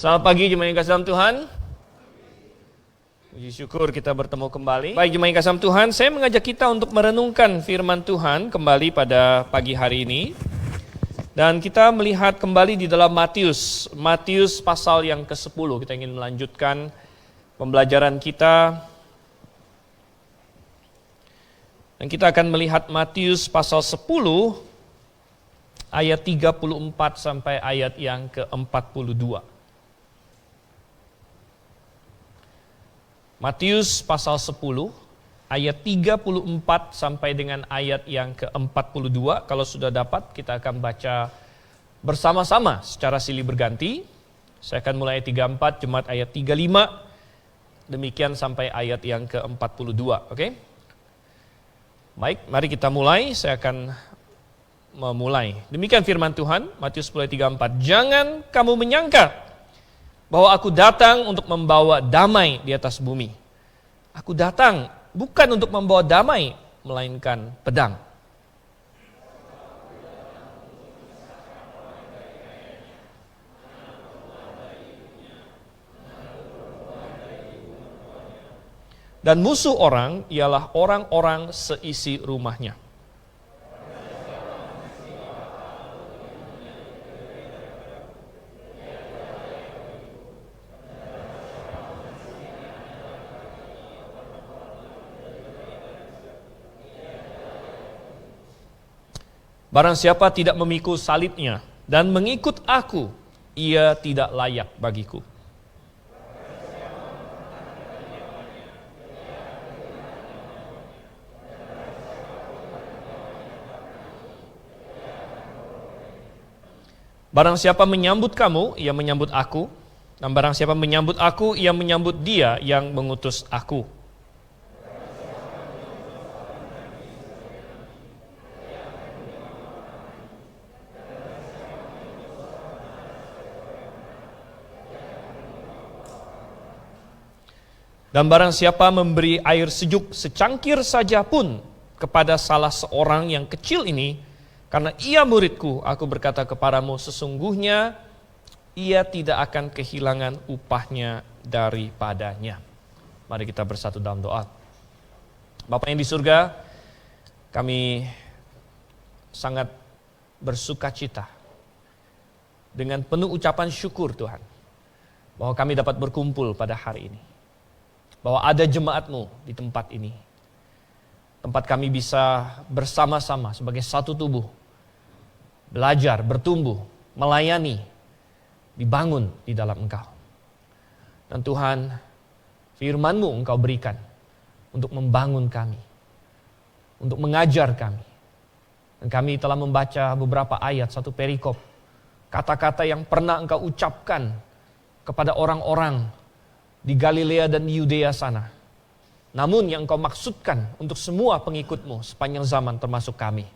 Selamat pagi jemaat yang kasih dalam Tuhan. Puji syukur kita bertemu kembali. Baik jemaat yang kasih dalam Tuhan, saya mengajak kita untuk merenungkan firman Tuhan kembali pada pagi hari ini. Dan kita melihat kembali di dalam Matius pasal yang ke-10. Kita ingin melanjutkan pembelajaran kita. Dan kita akan melihat Matius pasal 10 ayat 34 sampai ayat yang ke-42. Matius pasal 10 ayat 34 sampai dengan ayat yang ke-42. Kalau sudah dapat kita akan baca bersama-sama secara silih berganti. Saya akan mulai ayat 34, jemaat ayat 35. Demikian sampai ayat yang ke-42, oke? Baik, mari kita mulai. Saya akan memulai. Demikian firman Tuhan, Matius 10 ayat 34. Jangan kamu menyangka bahwa aku datang untuk membawa damai di atas bumi. Aku datang bukan untuk membawa damai, melainkan pedang. Dan musuh orang ialah orang-orang seisi rumahnya. Barang siapa tidak memikul salibnya dan mengikut aku, ia tidak layak bagiku. Barang siapa menyambut kamu, ia menyambut aku. Dan barang siapa menyambut aku, ia menyambut dia yang mengutus aku. Dan barang siapa memberi air sejuk secangkir saja pun kepada salah seorang yang kecil ini, karena ia muridku, aku berkata kepadamu, sesungguhnya ia tidak akan kehilangan upahnya daripadanya. Mari kita bersatu dalam doa. Bapa yang di surga, kami sangat bersuka cita dengan penuh ucapan syukur Tuhan, bahwa kami dapat berkumpul pada hari ini. Bahwa ada jemaat-Mu di tempat ini. Tempat kami bisa bersama-sama sebagai satu tubuh. Belajar, bertumbuh, melayani, dibangun di dalam Engkau. Dan Tuhan, firman-Mu Engkau berikan untuk membangun kami. Untuk mengajar kami. Dan kami telah membaca beberapa ayat, satu perikop. Kata-kata yang pernah Engkau ucapkan kepada orang-orang di Galilea dan di Yudea sana. Namun yang Engkau maksudkan untuk semua pengikut-Mu sepanjang zaman termasuk kami.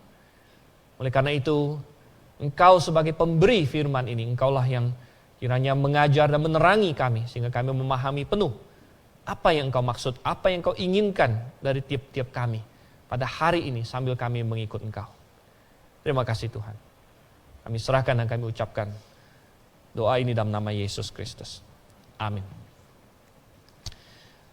Oleh karena itu, Engkau sebagai pemberi firman ini, Engkaulah yang kiranya mengajar dan menerangi kami, sehingga kami memahami penuh apa yang Engkau maksud, apa yang Engkau inginkan dari tiap-tiap kami pada hari ini sambil kami mengikut Engkau. Terima kasih Tuhan. Kami serahkan dan kami ucapkan doa ini dalam nama Yesus Kristus. Amin.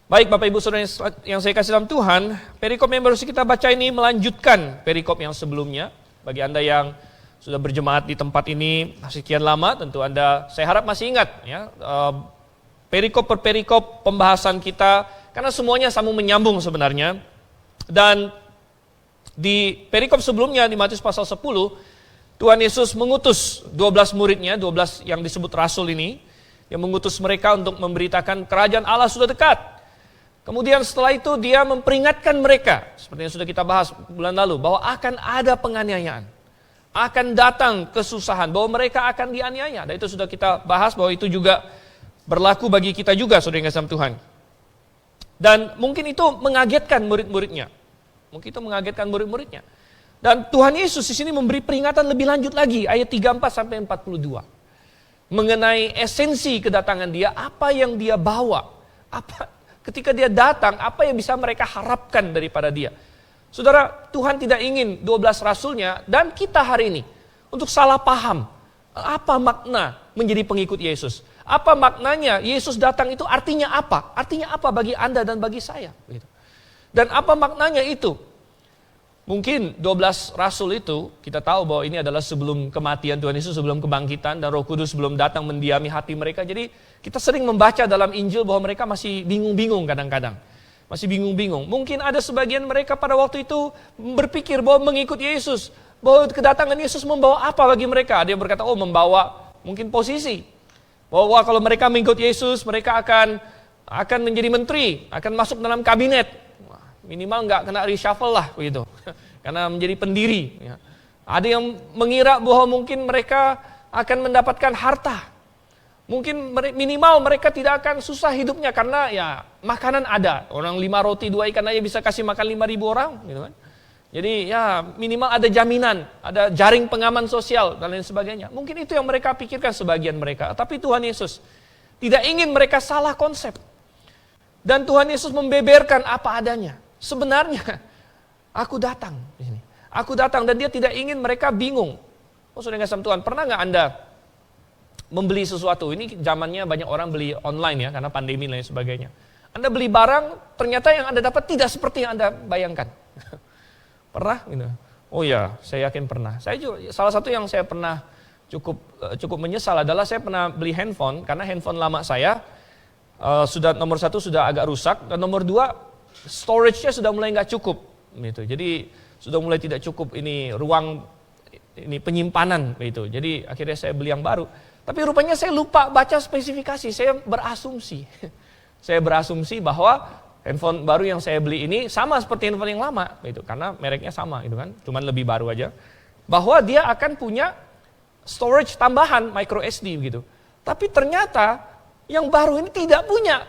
Baik Bapak Ibu Saudara yang saya kasih dalam Tuhan, perikop yang baru kita baca ini melanjutkan perikop yang sebelumnya. Bagi Anda yang sudah berjemaat di tempat ini sekian lama, tentu Anda, saya harap masih ingat ya, perikop per perikop pembahasan kita, karena semuanya sambung menyambung sebenarnya. Dan di perikop sebelumnya di Matius pasal 10, Tuhan Yesus mengutus 12 muridnya, 12 yang disebut rasul ini, yang mengutus mereka untuk memberitakan kerajaan Allah sudah dekat. Kemudian setelah itu dia memperingatkan mereka, seperti yang sudah kita bahas bulan lalu, bahwa akan ada penganiayaan, akan datang kesusahan, bahwa mereka akan dianiaya. Dan itu sudah kita bahas bahwa itu juga berlaku bagi kita juga, saudara yang kasih Tuhan. Dan mungkin itu mengagetkan murid-muridnya. Dan Tuhan Yesus di sini memberi peringatan lebih lanjut lagi, ayat 34 sampai 42. Mengenai esensi kedatangan dia, apa yang dia bawa, ketika dia datang, apa yang bisa mereka harapkan daripada dia. Saudara, Tuhan tidak ingin 12 rasulnya dan kita hari ini untuk salah paham apa makna menjadi pengikut Yesus. Apa maknanya Yesus datang itu artinya apa? Artinya apa bagi Anda dan bagi saya? Gitu. Dan apa maknanya itu? Mungkin 12 rasul itu, kita tahu bahwa ini adalah sebelum kematian Tuhan Yesus, sebelum kebangkitan, dan Roh Kudus belum datang mendiami hati mereka. Jadi kita sering membaca dalam Injil bahwa mereka masih bingung-bingung kadang-kadang. Masih bingung-bingung. Mungkin ada sebagian mereka pada waktu itu berpikir bahwa mengikut Yesus, bahwa kedatangan Yesus membawa apa bagi mereka. Ada yang berkata, oh membawa mungkin posisi. Bahwa kalau mereka mengikut Yesus, mereka akan menjadi menteri, akan masuk dalam kabinet. Minimal nggak kena reshuffle lah begitu, karena menjadi pendiri. Ya. Ada yang mengira bahwa mungkin mereka akan mendapatkan harta. Mungkin minimal mereka tidak akan susah hidupnya karena ya makanan ada. Orang 5 roti 2 ikan aja bisa kasih makan 5.000 orang. Gitu kan. Jadi ya minimal ada jaminan, ada jaring pengaman sosial dan lain sebagainya. Mungkin itu yang mereka pikirkan sebagian mereka. Tapi Tuhan Yesus tidak ingin mereka salah konsep. Dan Tuhan Yesus membeberkan apa adanya. Sebenarnya, aku datang di sini. Aku datang dan dia tidak ingin mereka bingung. Oh saudara kasih Tuhan, pernah nggak Anda membeli sesuatu? Ini zamannya banyak orang beli online ya, karena pandemi dan lain sebagainya. Anda beli barang, ternyata yang Anda dapat tidak seperti yang Anda bayangkan. Pernah? Gitu. Oh ya, saya yakin pernah. Saya juga, salah satu yang saya pernah cukup menyesal adalah saya pernah beli handphone, karena handphone lama saya nomor 1 sudah agak rusak, dan nomor 2 storage-nya sudah mulai nggak cukup, gitu. Jadi sudah mulai tidak cukup ini ruang ini penyimpanan, gitu. Jadi akhirnya saya beli yang baru. Tapi rupanya saya lupa baca spesifikasi. Saya berasumsi bahwa handphone baru yang saya beli ini sama seperti handphone yang lama, gitu. Karena mereknya sama, gitu kan. Cuman lebih baru aja. Bahwa dia akan punya storage tambahan micro SD, gitu. Tapi ternyata yang baru ini tidak punya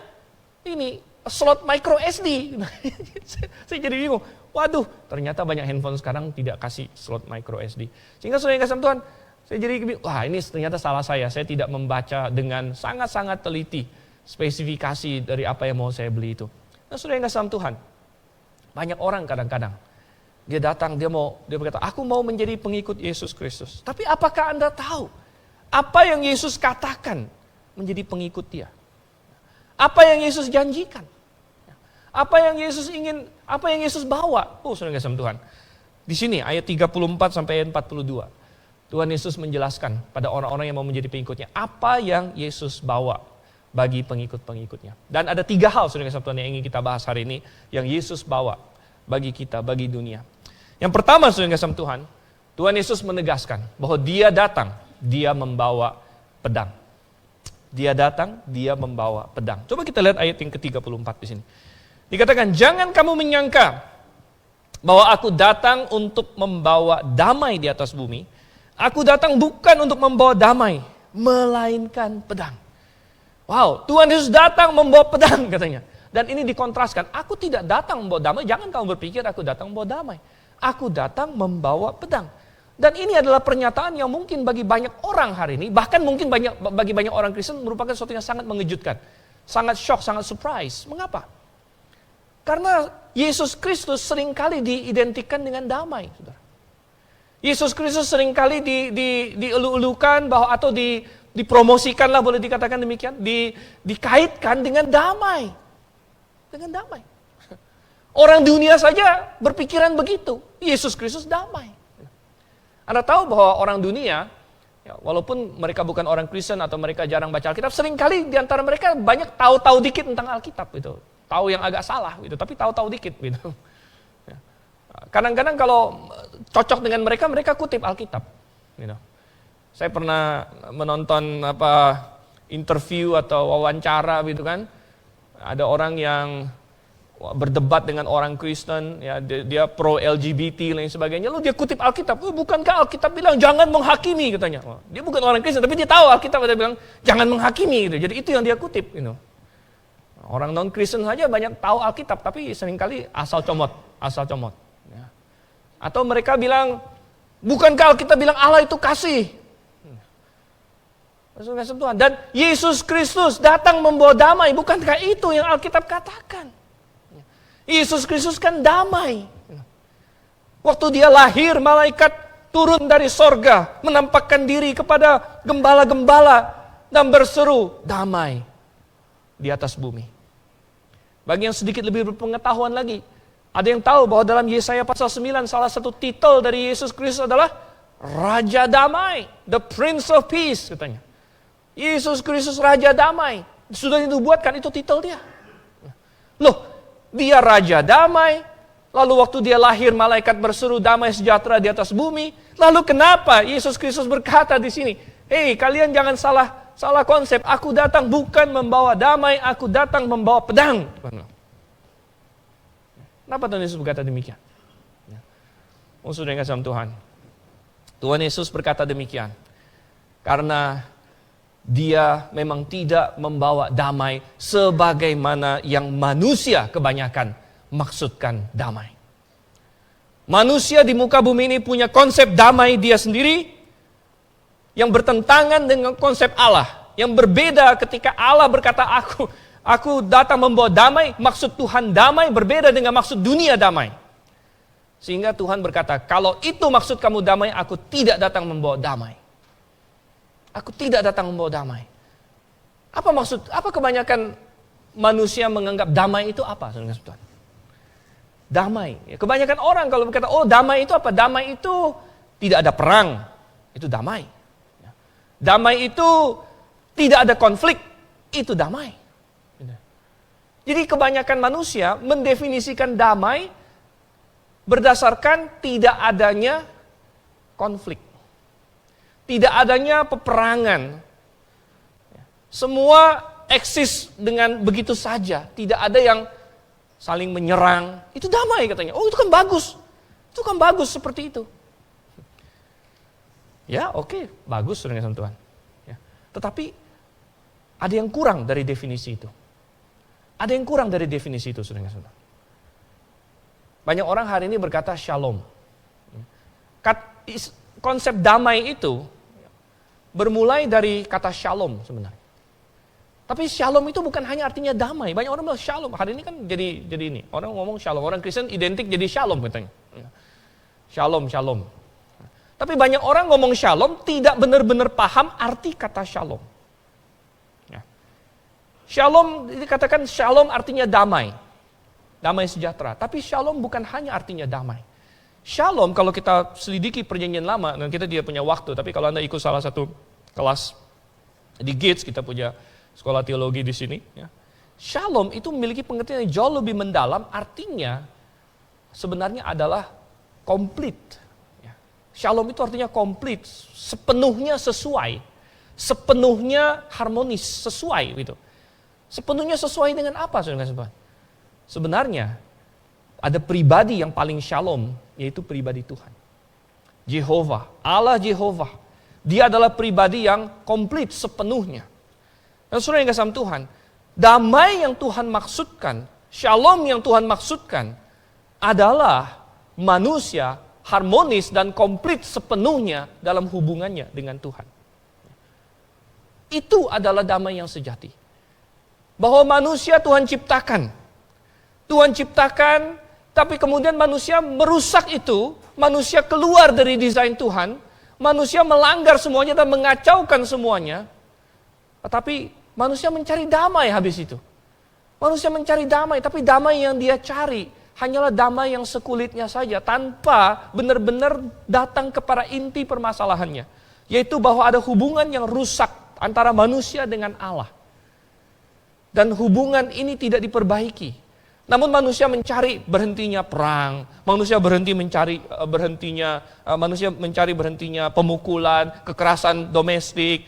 ini slot micro SD. Saya jadi bingung. Waduh, ternyata banyak handphone sekarang tidak kasih slot micro SD. Sehingga saudara yang kasih Tuhan, saya jadi bingung. Wah, ini ternyata salah saya. Saya tidak membaca dengan sangat-sangat teliti spesifikasi dari apa yang mau saya beli itu. Nah, saudara yang kasih Tuhan, banyak orang kadang-kadang dia datang, dia berkata, aku mau menjadi pengikut Yesus Kristus. Tapi apakah Anda tahu apa yang Yesus katakan menjadi pengikut Dia? Apa yang Yesus janjikan? Apa yang Yesus ingin, apa yang Yesus bawa? Oh, saudara kasih Tuhan. Di sini ayat 34 sampai ayat 42. Tuhan Yesus menjelaskan pada orang-orang yang mau menjadi pengikutnya apa yang Yesus bawa bagi pengikut-pengikutnya. Dan ada 3 hal saudara kasih Tuhan yang ingin kita bahas hari ini yang Yesus bawa bagi kita, bagi dunia. Yang pertama saudara kasih Tuhan, Tuhan Yesus menegaskan bahwa Dia datang, Dia membawa pedang. Dia datang, Dia membawa pedang. Coba kita lihat ayat yang ke-34 di sini. Dikatakan, jangan kamu menyangka bahwa aku datang untuk membawa damai di atas bumi. Aku datang bukan untuk membawa damai, melainkan pedang. Wow, Tuhan Yesus datang membawa pedang katanya. Dan ini dikontraskan, aku tidak datang membawa damai, jangan kamu berpikir aku datang membawa damai. Aku datang membawa pedang. Dan ini adalah pernyataan yang mungkin bagi banyak orang hari ini, bahkan mungkin bagi banyak orang Kristen merupakan sesuatu yang sangat mengejutkan. Sangat shock, sangat surprise. Mengapa? Karena Yesus Kristus seringkali diidentikan dengan damai. Saudara. Yesus Kristus seringkali dielu-elukan bahwa atau dipromosikan lah boleh dikatakan demikian. Dikaitkan dengan damai. Dengan damai. Orang dunia saja berpikiran begitu. Yesus Kristus damai. Anda tahu bahwa orang dunia, ya, walaupun mereka bukan orang Kristen atau mereka jarang baca Alkitab, seringkali di antara mereka banyak tahu-tahu dikit tentang Alkitab itu. Tahu yang agak salah gitu, tapi tahu-tahu dikit gitu. Kadang-kadang kalau cocok dengan mereka, mereka kutip Alkitab. Gitu. Saya pernah menonton interview atau wawancara gitu kan. Ada orang yang berdebat dengan orang Kristen, ya dia pro LGBT dan lain sebagainya. Lalu dia kutip Alkitab. Bukankah Alkitab bilang jangan menghakimi katanya. Dia bukan orang Kristen, tapi dia tahu Alkitab ada bilang jangan menghakimi gitu. Jadi itu yang dia kutip gitu. Orang non-Kristen saja banyak tahu Alkitab, tapi seringkali asal comot. Ya. Atau mereka bilang, bukankah Alkitab bilang Allah itu kasih? Dan Yesus Kristus datang membawa damai, bukankah itu yang Alkitab katakan? Yesus Kristus kan damai. Waktu Dia lahir, malaikat turun dari sorga, menampakkan diri kepada gembala-gembala. dan berseru, damai di atas bumi. Bagi yang sedikit lebih berpengetahuan lagi, ada yang tahu bahwa dalam Yesaya pasal 9 salah satu titel dari Yesus Kristus adalah Raja Damai, the Prince of Peace katanya. Yesus Kristus Raja Damai, sudah dinubuatkan, itu titel dia. Loh, dia Raja Damai, lalu waktu dia lahir malaikat berseru damai sejahtera di atas bumi. Lalu kenapa Yesus Kristus berkata di sini, "Hei, kalian jangan salah konsep. Aku datang bukan membawa damai, aku datang membawa pedang." Kenapa Tuhan Yesus berkata demikian? Sudah ingat sama Tuhan. Tuhan Yesus berkata demikian karena dia memang tidak membawa damai sebagaimana yang manusia kebanyakan maksudkan damai. Manusia di muka bumi ini punya konsep damai dia sendiri yang bertentangan dengan konsep Allah. Yang berbeda ketika Allah berkata, aku datang membawa damai, maksud Tuhan damai berbeda dengan maksud dunia damai. Sehingga Tuhan berkata, kalau itu maksud kamu damai, aku tidak datang membawa damai. Aku tidak datang membawa damai. Apa kebanyakan manusia menganggap damai itu apa? Tuhan? Damai. Kebanyakan orang kalau berkata, oh damai itu apa? Damai itu tidak ada perang. Itu damai. Damai itu tidak ada konflik. Itu damai. Jadi kebanyakan manusia mendefinisikan damai berdasarkan tidak adanya konflik. Tidak adanya peperangan. Semua eksis dengan begitu saja. Tidak ada yang saling menyerang. Itu damai katanya. Oh itu kan bagus. Itu kan bagus seperti itu. Ya oke, bagus dengan sama Tuhan. Ya. Tetapi ada yang kurang dari definisi itu. Ada yang kurang dari definisi itu, saudara-saudara. Banyak orang hari ini berkata shalom. Konsep damai itu bermulai dari kata shalom sebenarnya. Tapi shalom itu bukan hanya artinya damai. Banyak orang bilang shalom. Hari ini kan jadi ini. Orang ngomong shalom. Orang Kristen identik jadi shalom katanya. Shalom, shalom. Tapi banyak orang ngomong shalom tidak benar-benar paham arti kata shalom. Shalom, dikatakan shalom artinya damai. Damai sejahtera. Tapi shalom bukan hanya artinya damai. Shalom kalau kita selidiki perjanjian lama, dan kita tidak punya waktu, tapi kalau Anda ikut salah satu kelas di Gates, kita punya sekolah teologi di sini. Ya. Shalom itu memiliki pengertian yang jauh lebih mendalam, artinya sebenarnya adalah komplit. Ya. Shalom itu artinya komplit, sepenuhnya sesuai, sepenuhnya harmonis, sesuai gitu. Sepenuhnya sesuai dengan apa, saudara-saudara? Sebenarnya ada pribadi yang paling shalom, yaitu pribadi Tuhan. Jehovah, Allah Jehovah. Dia adalah pribadi yang komplit sepenuhnya. Dan saudara yang kasih Tuhan, damai yang Tuhan maksudkan, shalom yang Tuhan maksudkan adalah manusia harmonis dan komplit sepenuhnya dalam hubungannya dengan Tuhan. Itu adalah damai yang sejati. Bahwa manusia Tuhan ciptakan. Tuhan ciptakan, tapi kemudian manusia merusak itu. Manusia keluar dari desain Tuhan. Manusia melanggar semuanya dan mengacaukan semuanya. Tetapi manusia mencari damai habis itu. Manusia mencari damai, tapi damai yang dia cari hanyalah damai yang sekulitnya saja. Tanpa benar-benar datang kepada inti permasalahannya. Yaitu bahwa ada hubungan yang rusak antara manusia dengan Allah. Dan hubungan ini tidak diperbaiki. Namun manusia mencari berhentinya perang, manusia mencari berhentinya pemukulan, kekerasan domestik,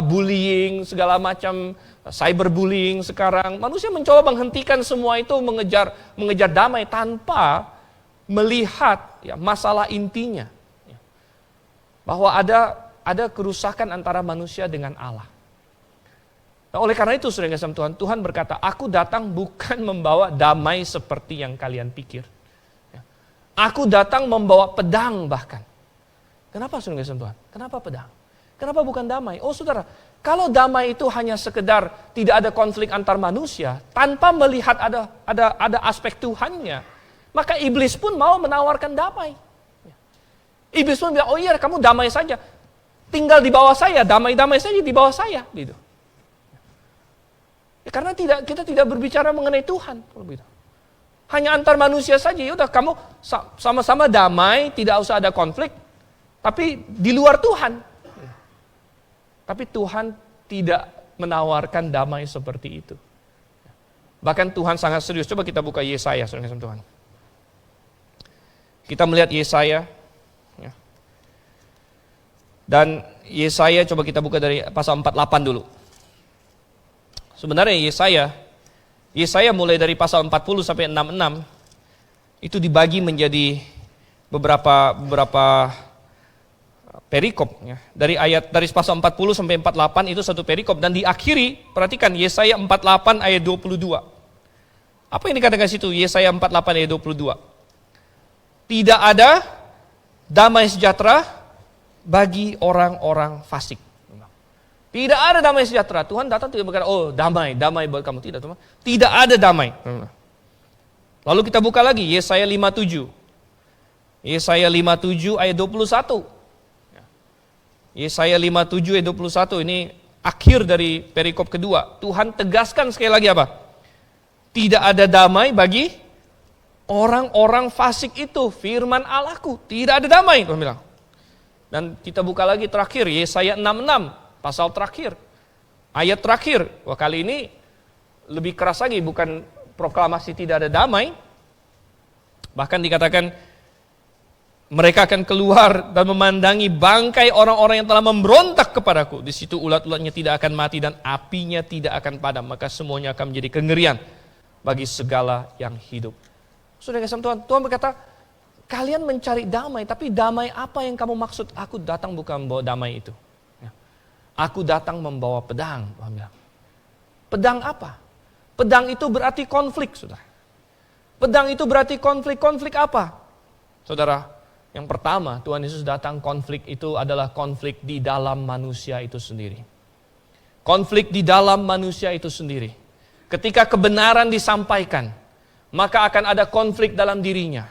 bullying, segala macam cyberbullying sekarang. Manusia mencoba menghentikan semua itu, mengejar damai tanpa melihat masalah intinya. Bahwa ada kerusakan antara manusia dengan Allah. Nah, oleh karena itu, saudara yang kasih Tuhan berkata, aku datang bukan membawa damai seperti yang kalian pikir. Aku datang membawa pedang bahkan. Kenapa saudara yang kasih Tuhan? Kenapa pedang? Kenapa bukan damai? Oh saudara, kalau damai itu hanya sekedar tidak ada konflik antar manusia, tanpa melihat ada aspek Tuhannya, maka iblis pun mau menawarkan damai. Iblis pun bilang, oh iya kamu damai saja. tinggal di bawah saya, damai-damai saja di bawah saya, gitu. Ya, karena kita tidak berbicara mengenai Tuhan, kalau begitu. Hanya antar manusia saja, yaudah kamu sama-sama damai, tidak usah ada konflik, tapi di luar Tuhan. Tapi Tuhan tidak menawarkan damai seperti itu. Bahkan Tuhan sangat serius. Coba kita buka Yesaya, saudara Tuhan. Kita melihat Yesaya. Ya. Dan Yesaya coba kita buka dari pasal 48 dulu. Sebenarnya Yesaya mulai dari pasal 40 sampai 66 itu dibagi menjadi beberapa perikop, ya. Dari pasal 40 sampai 48 itu satu perikop, dan diakhiri, perhatikan Yesaya 48 ayat 22. Apa yang dikatakan situ? Yesaya 48 ayat 22. Tidak ada damai sejahtera bagi orang-orang fasik. Tidak ada damai sejahtera. Tuhan datang tidak berkata, oh damai buat kamu. Tidak, teman. Tidak ada damai. Lalu kita buka lagi Yesaya 57. Yesaya 57 ayat 21. Yesaya 57 ayat 21, ini akhir dari perikop kedua. Tuhan tegaskan sekali lagi apa? Tidak ada damai bagi orang-orang fasik itu, firman Allahku. Tidak ada damai, Tuhan bilang. Dan kita buka lagi terakhir, Yesaya 66, pasal terakhir. Ayat terakhir, wah kali ini lebih keras lagi, bukan proklamasi tidak ada damai. Bahkan dikatakan, mereka akan keluar dan memandangi bangkai orang-orang yang telah memberontak kepadaku. Di situ ulat-ulatnya tidak akan mati dan apinya tidak akan padam. Maka semuanya akan menjadi kengerian bagi segala yang hidup. Saudara kasih Tuhan berkata, kalian mencari damai, tapi damai apa yang kamu maksud? Aku datang bukan membawa damai itu. Aku datang membawa pedang. Tuhan bilang. Pedang apa? Pedang itu berarti konflik, saudara. Pedang itu berarti konflik. Konflik apa? Saudara, yang pertama, Tuhan Yesus datang, konflik itu adalah konflik di dalam manusia itu sendiri. Konflik di dalam manusia itu sendiri. Ketika kebenaran disampaikan, maka akan ada konflik dalam dirinya.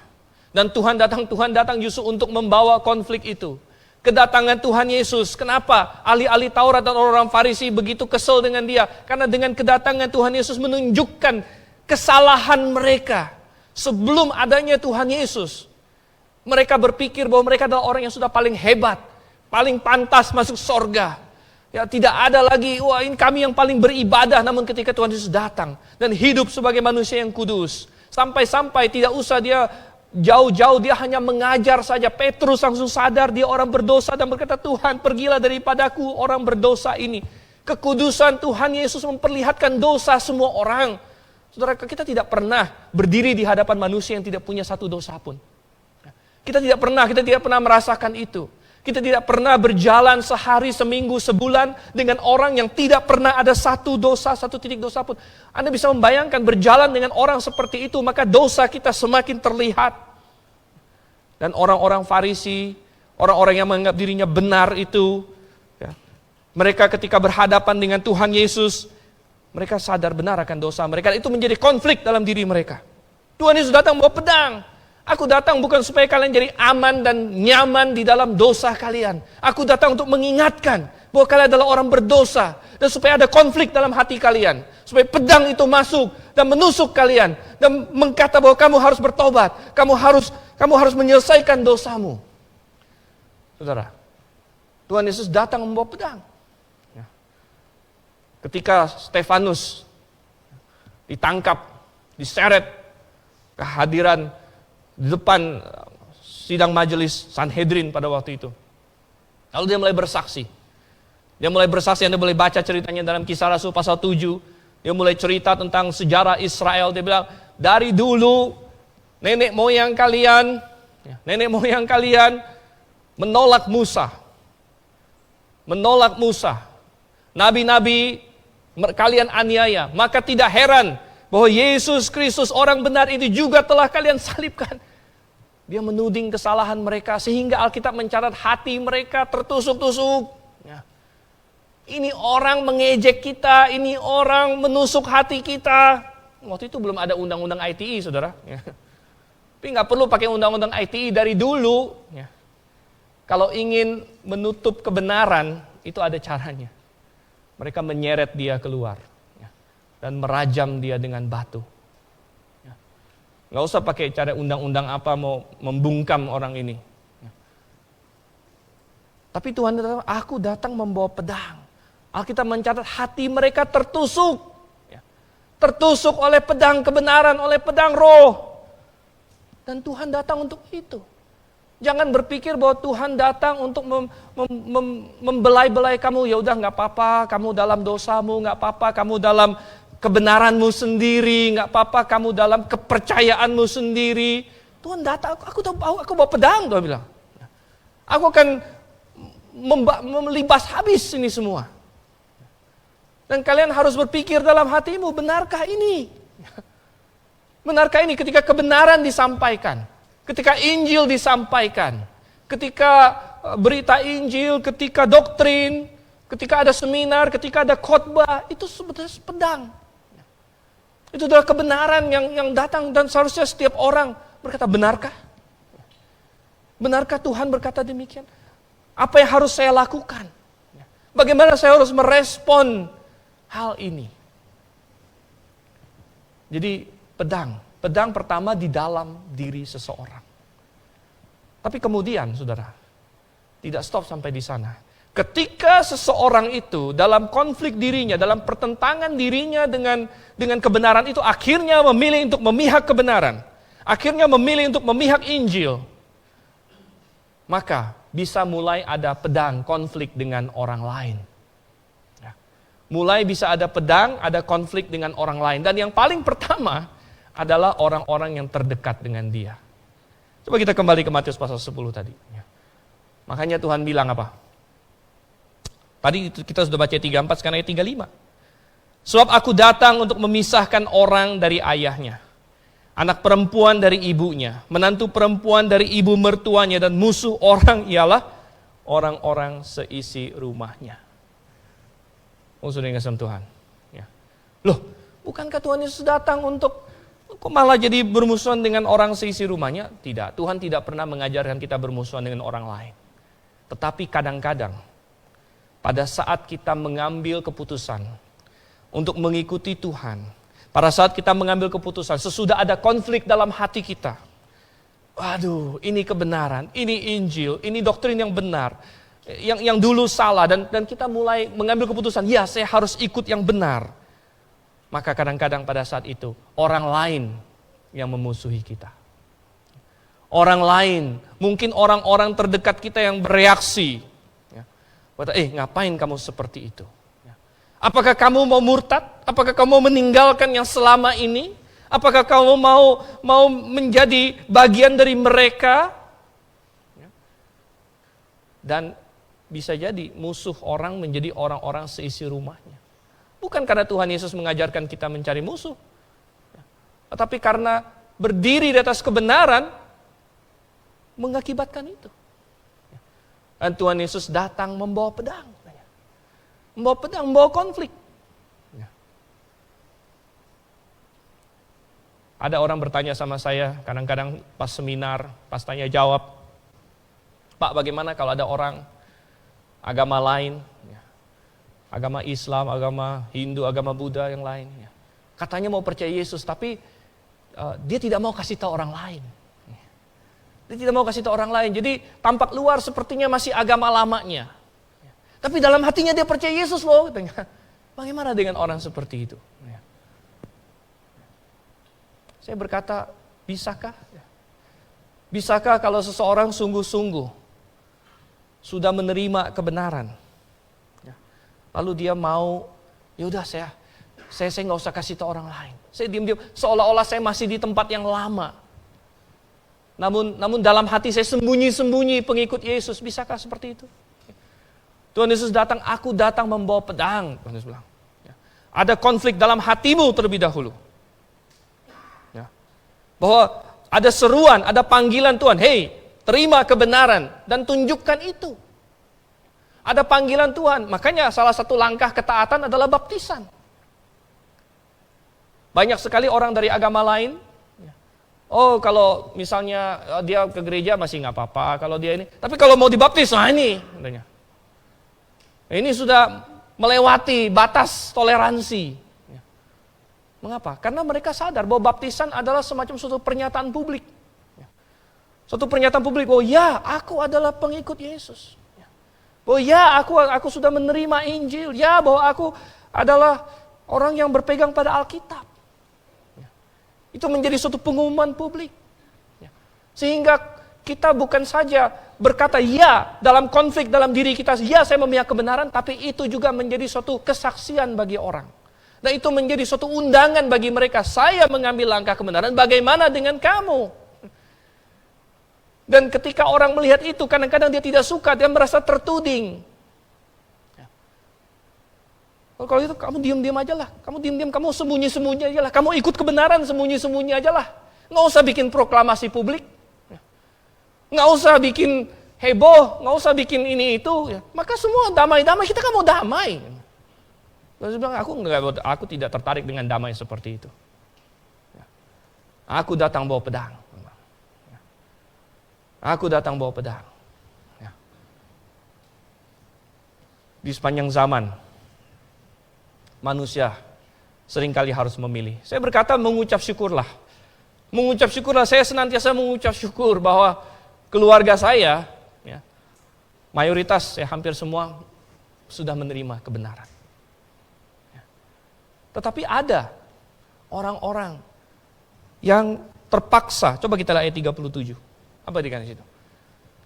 Dan Tuhan datang justru untuk membawa konflik itu. Kedatangan Tuhan Yesus, kenapa? Ahli-ahli Taurat dan orang-orang Farisi begitu kesal dengan dia. Karena dengan kedatangan Tuhan Yesus menunjukkan kesalahan mereka. Sebelum adanya Tuhan Yesus, mereka berpikir bahwa mereka adalah orang yang sudah paling hebat, paling pantas masuk sorga. Ya, tidak ada lagi, wah ini kami yang paling beribadah. Namun ketika Tuhan Yesus datang dan hidup sebagai manusia yang kudus, sampai-sampai tidak usah dia jauh-jauh, dia hanya mengajar saja. Petrus langsung sadar dia orang berdosa dan berkata, Tuhan pergilah daripadaku orang berdosa ini. Kekudusan Tuhan Yesus memperlihatkan dosa semua orang. Saudara, kita tidak pernah berdiri di hadapan manusia yang tidak punya satu dosa pun. Kita tidak pernah merasakan itu. Kita tidak pernah berjalan sehari, seminggu, sebulan dengan orang yang tidak pernah ada satu dosa, satu titik dosa pun. Anda bisa membayangkan berjalan dengan orang seperti itu, maka dosa kita semakin terlihat. Dan orang-orang Farisi, orang-orang yang menganggap dirinya benar itu, ya, mereka ketika berhadapan dengan Tuhan Yesus, mereka sadar benar akan dosa mereka. Itu menjadi konflik dalam diri mereka. Tuhan Yesus datang membawa pedang. Aku datang bukan supaya kalian jadi aman dan nyaman di dalam dosa kalian. Aku datang untuk mengingatkan bahwa kalian adalah orang berdosa. Dan supaya ada konflik dalam hati kalian. Supaya pedang itu masuk dan menusuk kalian. Dan mengkata bahwa kamu harus bertobat. Kamu harus menyelesaikan dosamu. Saudara, Tuhan Yesus datang membawa pedang. Ketika Stefanus ditangkap, diseret, kehadiran di depan sidang majelis Sanhedrin pada waktu itu. Lalu dia mulai bersaksi. Anda boleh baca ceritanya dalam Kisah Rasul pasal 7. Dia mulai cerita tentang sejarah Israel. Dia bilang, dari dulu nenek moyang kalian menolak Musa. Nabi-nabi kalian aniaya. Maka tidak heran bahwa Yesus Kristus orang benar itu juga telah kalian salibkan. Dia menuding kesalahan mereka sehingga Alkitab mencatat hati mereka tertusuk-tusuk. Ya. Ini orang mengejek kita, ini orang menusuk hati kita. Waktu itu belum ada undang-undang ITE, saudara. Ya. Tapi nggak perlu pakai undang-undang ITE dari dulu. Ya. kalau ingin menutup kebenaran, itu ada caranya. Mereka menyeret dia keluar dan merajam dia dengan batu. Nggak usah pakai cara undang-undang apa mau membungkam orang ini. Tapi Tuhan datang, aku datang membawa pedang. Alkitab mencatat hati mereka tertusuk. Tertusuk oleh pedang kebenaran, oleh pedang roh. Dan Tuhan datang untuk itu. Jangan berpikir bahwa Tuhan datang untuk membelai-belai kamu. Ya udah nggak apa-apa, kamu dalam dosamu, nggak apa-apa, kamu dalam kebenaranmu sendiri, nggak apa-apa, kamu dalam kepercayaanmu sendiri. Tuhan datang, aku bawa pedang, Tuhan bilang. Aku akan melibas habis ini semua. Dan kalian harus berpikir dalam hatimu, benarkah ini? Benarkah ini ketika kebenaran disampaikan? Ketika Injil disampaikan, ketika berita Injil, ketika doktrin, ketika ada seminar, ketika ada khotbah, itu sebenarnya pedang. Itu adalah kebenaran yang datang dan seharusnya setiap orang berkata, benarkah? Benarkah Tuhan berkata demikian? Apa yang harus saya lakukan? Bagaimana saya harus merespon hal ini? Jadi pedang pertama di dalam diri seseorang. Tapi kemudian, saudara, tidak stop sampai di sana. Ketika seseorang itu dalam konflik dirinya, dalam pertentangan dirinya dengan kebenaran itu, akhirnya memilih untuk memihak kebenaran. Akhirnya memilih untuk memihak Injil. Maka bisa mulai ada pedang konflik dengan orang lain. Mulai bisa ada pedang, ada konflik dengan orang lain. Dan yang paling pertama adalah orang-orang yang terdekat dengan dia. Coba kita kembali ke Matius pasal 10 tadi. Makanya Tuhan bilang apa? Tadi kita sudah baca 34, sekarang ayat 35. Sebab aku datang untuk memisahkan orang dari ayahnya, anak perempuan dari ibunya, menantu perempuan dari ibu mertuanya, dan musuh orang ialah orang-orang seisi rumahnya. Musuh dengan Tuhan. Loh, bukankah Tuhan Yesus datang untuk kok malah jadi bermusuhan dengan orang seisi rumahnya? Tidak, Tuhan tidak pernah mengajarkan kita bermusuhan dengan orang lain. Tetapi kadang-kadang, pada saat kita mengambil keputusan untuk mengikuti Tuhan, pada saat kita mengambil keputusan, sesudah ada konflik dalam hati kita. Waduh, ini kebenaran, ini Injil, ini doktrin yang benar, yang dulu salah, dan kita mulai mengambil keputusan, ya saya harus ikut yang benar. Maka kadang-kadang pada saat itu, orang lain yang memusuhi kita. Orang lain, mungkin orang-orang terdekat kita yang bereaksi. Ngapain kamu seperti itu? Apakah kamu mau murtad? Apakah kamu mau meninggalkan yang selama ini? Apakah kamu mau menjadi bagian dari mereka? Dan bisa jadi musuh orang menjadi orang-orang seisi rumahnya. Bukan karena Tuhan Yesus mengajarkan kita mencari musuh, tetapi karena berdiri di atas kebenaran mengakibatkan itu. Dan Tuhan Yesus datang membawa pedang. Membawa pedang, membawa konflik. Ada orang bertanya sama saya, kadang-kadang pas seminar, pas tanya jawab, Pak, bagaimana kalau ada orang agama lain, agama Islam, agama Hindu, agama Buddha yang lain, katanya mau percaya Yesus, tapi dia tidak mau kasih tahu orang lain. Dia tidak mau kasih tahu orang lain, jadi tampak luar sepertinya masih agama lamanya. Tapi dalam hatinya dia percaya Yesus loh. Bagaimana dengan orang seperti itu? Saya berkata, bisakah? Bisakah kalau seseorang sungguh-sungguh sudah menerima kebenaran, lalu dia mau, yaudah saya nggak usah kasih tahu orang lain. Saya diam-diam, seolah-olah saya masih di tempat yang lama. Namun dalam hati saya sembunyi-sembunyi pengikut Yesus. Bisakah seperti itu? Tuhan Yesus datang, aku datang membawa pedang. Tuhan Yesus bilang, ada konflik dalam hatimu terlebih dahulu. Bahwa ada seruan, ada panggilan Tuhan, hei, terima kebenaran dan tunjukkan itu. Ada panggilan Tuhan, makanya salah satu langkah ketaatan adalah baptisan. Banyak sekali orang dari agama lain, Oh, kalau misalnya dia ke gereja masih nggak apa-apa, kalau dia ini. Tapi kalau mau dibaptis, nah ini, katanya. Ini sudah melewati batas toleransi. Mengapa? Karena mereka sadar bahwa baptisan adalah semacam suatu pernyataan publik. Suatu pernyataan publik, oh ya, aku adalah pengikut Yesus. Oh ya, aku sudah menerima Injil. Ya, bahwa aku adalah orang yang berpegang pada Alkitab. Itu menjadi suatu pengumuman publik. Sehingga kita bukan saja berkata ya dalam konflik dalam diri kita, ya saya memihak kebenaran, tapi itu juga menjadi suatu kesaksian bagi orang. Dan itu menjadi suatu undangan bagi mereka, saya mengambil langkah kebenaran, bagaimana dengan kamu? Dan ketika orang melihat itu, kadang-kadang dia tidak suka, dia merasa tertuding. Kalau itu kamu diam-diam aja lah, kamu diam-diam, kamu sembunyi-sembunyi aja lah, kamu ikut kebenaran sembunyi-sembunyi aja lah. Nggak usah bikin proklamasi publik, nggak usah bikin heboh, nggak usah bikin ini itu. Maka semua damai-damai, kita kan mau damai. Lalu bilang, aku tidak tertarik dengan damai seperti itu. Aku datang bawa pedang. Aku datang bawa pedang. Di sepanjang zaman, manusia seringkali harus memilih. Saya berkata mengucap syukurlah. Mengucap syukurlah, saya senantiasa mengucap syukur bahwa keluarga saya, mayoritas, hampir semua sudah menerima kebenaran. Tetapi ada orang-orang yang terpaksa, coba kita lihat ayat 37. Apa dikatakan di situ?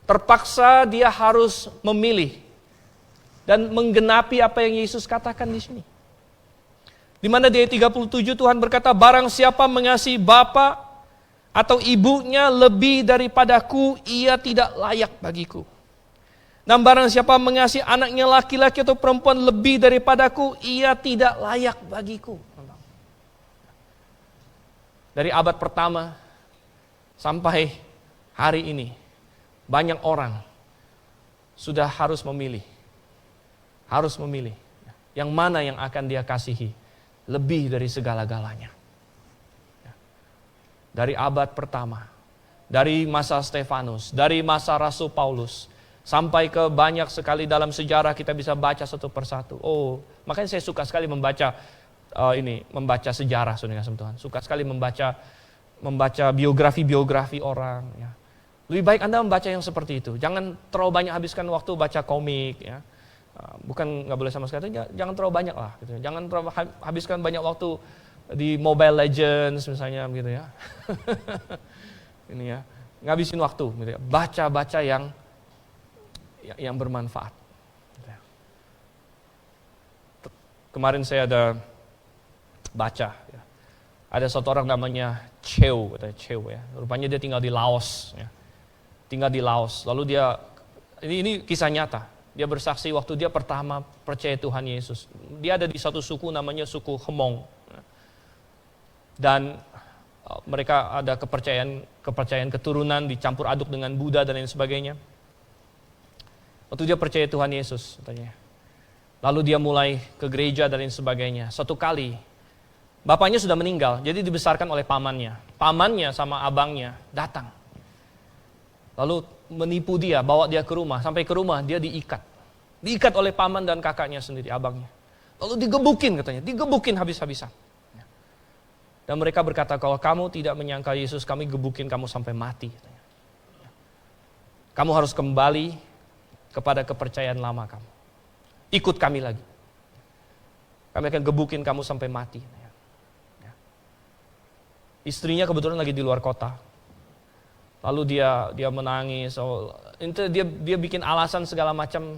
Terpaksa dia harus memilih dan menggenapi apa yang Yesus katakan di sini. Di mana di ayat 37 Tuhan berkata, barang siapa mengasihi bapa atau ibunya lebih daripadaku, ia tidak layak bagiku. Dan barang siapa mengasihi anaknya laki-laki atau perempuan lebih daripadaku, ia tidak layak bagiku. Dari abad pertama sampai hari ini, banyak orang sudah harus memilih. Harus memilih. Yang mana yang akan dia kasihi lebih dari segala-galanya. Dari abad pertama, dari masa Stefanus, dari masa Rasul Paulus, sampai ke banyak sekali dalam sejarah kita bisa baca satu persatu. Oh, makanya saya suka sekali membaca membaca sejarah, saudara Tuhan. Suka sekali membaca biografi-biografi orang. Ya. Lebih baik Anda membaca yang seperti itu. Jangan terlalu banyak habiskan waktu baca komik. Ya. Bukan nggak boleh sama sekali, jangan terlalu banyak lah. Gitu. Jangan terlalu habiskan banyak waktu di Mobile Legends misalnya, gitu ya. Ini ya, ngabisin waktu. Gitu ya. Baca-baca yang bermanfaat. Gitu ya. Kemarin saya ada baca. Ya. Ada satu orang namanya Cheo ya. Rupanya dia tinggal di Laos. Ya. Tinggal di Laos. Lalu dia, ini kisah nyata. Dia bersaksi waktu dia pertama percaya Tuhan Yesus. Dia ada di satu suku namanya suku Hmong. Dan mereka ada kepercayaan keturunan dicampur aduk dengan Buddha dan lain sebagainya. Waktu dia percaya Tuhan Yesus, katanya. Lalu dia mulai ke gereja dan lain sebagainya. Satu kali, bapaknya sudah meninggal, jadi dibesarkan oleh pamannya. Pamannya sama abangnya datang. Lalu menipu dia, bawa dia ke rumah. Sampai ke rumah dia diikat. Diikat oleh paman dan kakaknya sendiri, abangnya. Lalu digebukin katanya, digebukin habis-habisan. Dan mereka berkata, kalau kamu tidak menyangka Yesus, kami gebukin kamu sampai mati. Katanya. Kamu harus kembali kepada kepercayaan lama kamu. Ikut kami lagi. Kami akan gebukin kamu sampai mati. Istrinya kebetulan lagi di luar kota. Lalu dia menangis, dia bikin alasan segala macam.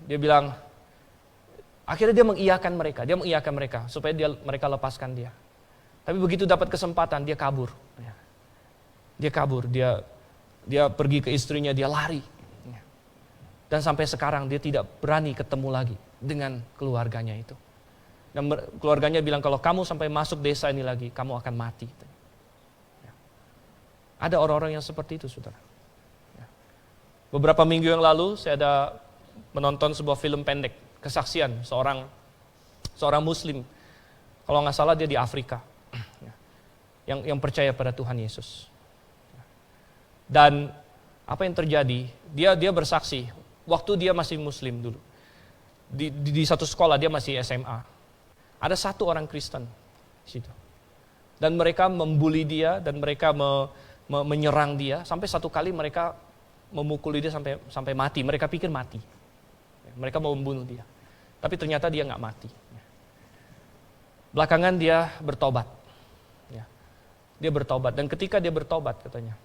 Dia bilang, akhirnya dia mengiyakan mereka supaya mereka lepaskan dia. Tapi begitu dapat kesempatan dia kabur. Dia kabur, dia pergi ke istrinya, dia lari. Dan sampai sekarang dia tidak berani ketemu lagi dengan keluarganya itu. Dan keluarganya bilang, kalau kamu sampai masuk desa ini lagi, kamu akan mati. Ada orang-orang yang seperti itu, saudara. Beberapa minggu yang lalu, saya ada menonton sebuah film pendek, kesaksian seorang muslim. Kalau nggak salah dia di Afrika. yang percaya pada Tuhan Yesus. Dan apa yang terjadi? Dia bersaksi waktu dia masih Muslim dulu. Di satu sekolah dia masih SMA. Ada satu orang Kristen di situ. Dan mereka membuli dia dan mereka menyerang dia sampai satu kali mereka memukuli dia sampai mati. Mereka pikir mati. Mereka mau membunuh dia. Tapi ternyata dia nggak mati. Belakangan dia bertobat. Dia bertobat dan ketika dia bertobat katanya,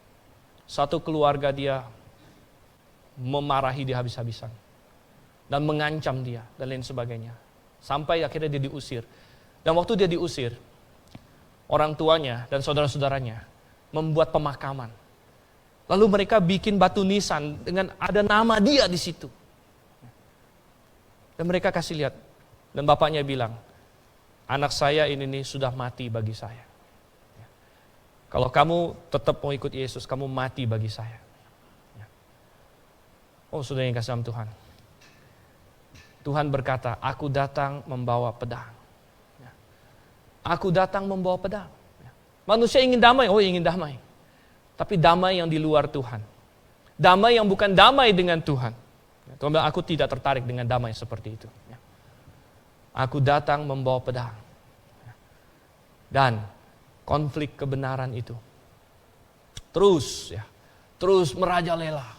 satu keluarga dia memarahi dia habis-habisan dan mengancam dia dan lain sebagainya. Sampai akhirnya dia diusir. Dan waktu dia diusir, orang tuanya dan saudara-saudaranya membuat pemakaman. Lalu mereka bikin batu nisan dengan ada nama dia di situ. Dan mereka kasih lihat. Dan bapaknya bilang, anak saya ini nih sudah mati bagi saya. Kalau kamu tetap mau ikut Yesus, kamu mati bagi saya. Oh, saudara yang kasih dalam Tuhan. Tuhan berkata, aku datang membawa pedang. Aku datang membawa pedang. Manusia ingin damai, ingin damai. Tapi damai yang di luar Tuhan. Damai yang bukan damai dengan Tuhan. Tuhan bilang, aku tidak tertarik dengan damai seperti itu. Aku datang membawa pedang. Dan konflik kebenaran itu terus merajalela.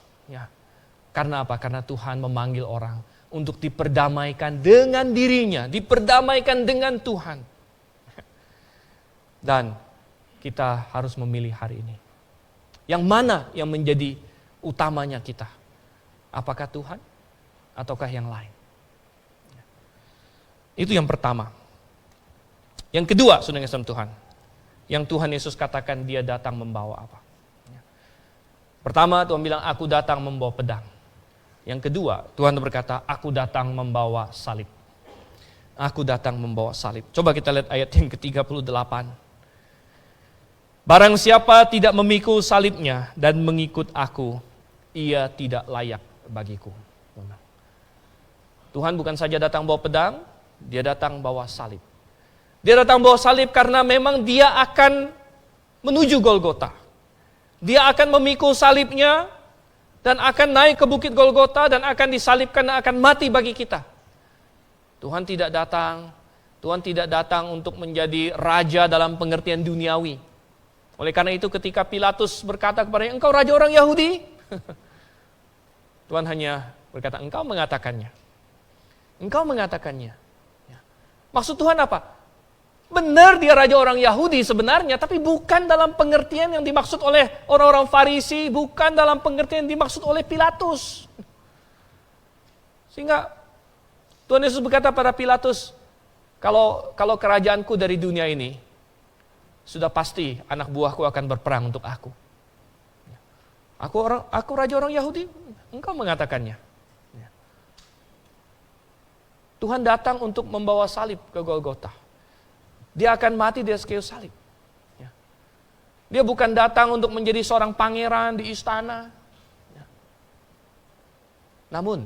Karena apa? Karena Tuhan memanggil orang untuk diperdamaikan dengan dirinya, diperdamaikan dengan Tuhan. Dan kita harus memilih hari ini. Yang mana yang menjadi utamanya kita? Apakah Tuhan ataukah yang lain? Itu yang pertama. Yang kedua, saudara yang Tuhan, yang Tuhan Yesus katakan dia datang membawa apa? Pertama, Tuhan bilang, aku datang membawa pedang. Yang kedua, Tuhan berkata, aku datang membawa salib. Aku datang membawa salib. Coba kita lihat ayat yang ke-38. Barang siapa tidak memikul salibnya dan mengikut aku, ia tidak layak bagiku. Tuhan bukan saja datang bawa pedang, dia datang bawa salib. Dia datang bawa salib karena memang dia akan menuju Golgota. Dia akan memikul salibnya dan akan naik ke bukit Golgota dan akan disalibkan dan akan mati bagi kita. Tuhan tidak datang untuk menjadi raja dalam pengertian duniawi. Oleh karena itu ketika Pilatus berkata kepadanya, engkau raja orang Yahudi? Tuhan hanya berkata, engkau mengatakannya. Engkau mengatakannya. Maksud Tuhan apa? Benar dia raja orang Yahudi sebenarnya, tapi bukan dalam pengertian yang dimaksud oleh orang-orang Farisi, bukan dalam pengertian yang dimaksud oleh Pilatus. Sehingga Tuhan Yesus berkata pada Pilatus, kalau kerajaanku dari dunia ini, sudah pasti anak buahku akan berperang untuk aku. Aku raja orang Yahudi, engkau mengatakannya. Tuhan datang untuk membawa salib ke Golgota. Dia akan mati di atas kayu salib. Dia bukan datang untuk menjadi seorang pangeran di istana. Namun,